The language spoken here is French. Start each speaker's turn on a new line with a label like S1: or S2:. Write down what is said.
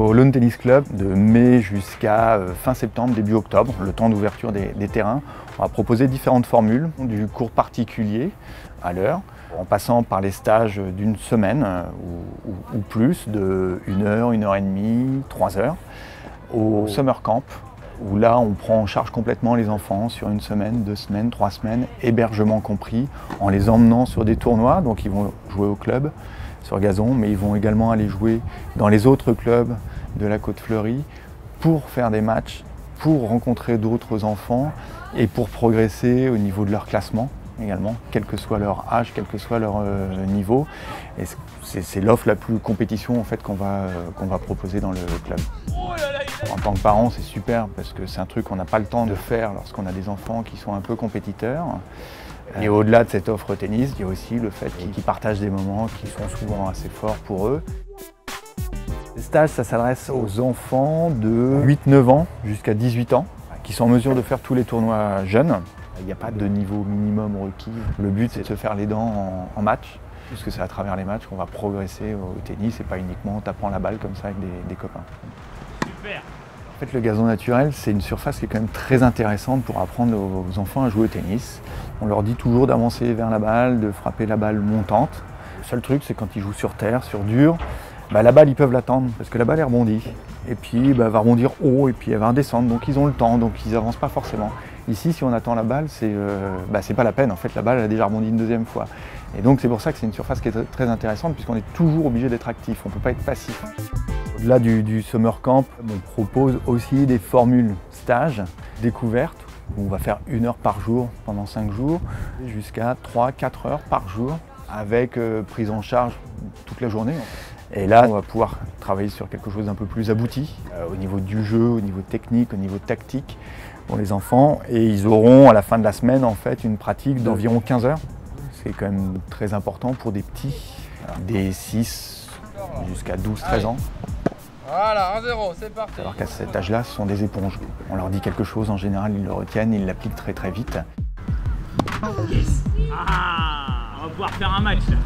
S1: au Lawn Tennis Club de mai jusqu'à fin septembre, début octobre, le temps d'ouverture des terrains. On va proposer différentes formules, du cours particulier à l'heure, en passant par les stages d'une semaine ou plus, de 1 heure, 1 heure et demie, 3 heures, au summer camp, où là on prend en charge complètement les enfants sur 1 semaine, 2 semaines, 3 semaines, hébergement compris, en les emmenant sur des tournois, donc ils vont jouer au club sur gazon, mais ils vont également aller jouer dans les autres clubs de la Côte Fleurie pour faire des matchs, pour rencontrer d'autres enfants et pour progresser au niveau de leur classement également, quel que soit leur âge, quel que soit leur niveau. Et c'est l'offre la plus compétition en fait, qu'on va proposer dans le club. En tant que parent, c'est super parce que c'est un truc qu'on n'a pas le temps de faire lorsqu'on a des enfants qui sont un peu compétiteurs. Et au-delà de cette offre tennis, il y a aussi le fait qu'ils partagent des moments qui sont souvent assez forts pour eux. Les stages, ça s'adresse aux enfants de 8-9 ans jusqu'à 18 ans qui sont en mesure de faire tous les tournois jeunes. Il n'y a pas de niveau minimum requis. Le but, c'est de se faire les dents en match, puisque c'est à travers les matchs qu'on va progresser au tennis et pas uniquement en tapant la balle comme ça avec des copains. Super. En fait, le gazon naturel, c'est une surface qui est quand même très intéressante pour apprendre aux enfants à jouer au tennis. On leur dit toujours d'avancer vers la balle, de frapper la balle montante. Le seul truc, c'est quand ils jouent sur terre, sur dur, la balle, ils peuvent l'attendre parce que la balle, elle rebondit. Et puis, elle va rebondir haut et puis elle va redescendre. Donc, ils ont le temps, donc ils n'avancent pas forcément. Ici, si on attend la balle, c'est pas la peine. En fait, la balle, elle a déjà rebondi une deuxième fois. Et donc, c'est pour ça que c'est une surface qui est très intéressante puisqu'on est toujours obligé d'être actif. On ne peut pas être passif. Au-delà du summer camp, on propose aussi des formules stages, découvertes, où on va faire 1 heure par jour pendant 5 jours, jusqu'à 3-4 heures par jour, avec prise en charge toute la journée. Et là, on va pouvoir travailler sur quelque chose d'un peu plus abouti, au niveau du jeu, au niveau technique, au niveau tactique pour les enfants. Et ils auront à la fin de la semaine en fait une pratique d'environ 15 heures. C'est quand même très important pour des petits, des 6 jusqu'à 12-13 ans.
S2: Voilà, 1-0, c'est parti.
S1: Alors qu'à cet âge-là, ce sont des éponges. On leur dit quelque chose, en général, ils le retiennent, ils l'appliquent très très vite.
S3: Yes. Ah, on va pouvoir faire un match là.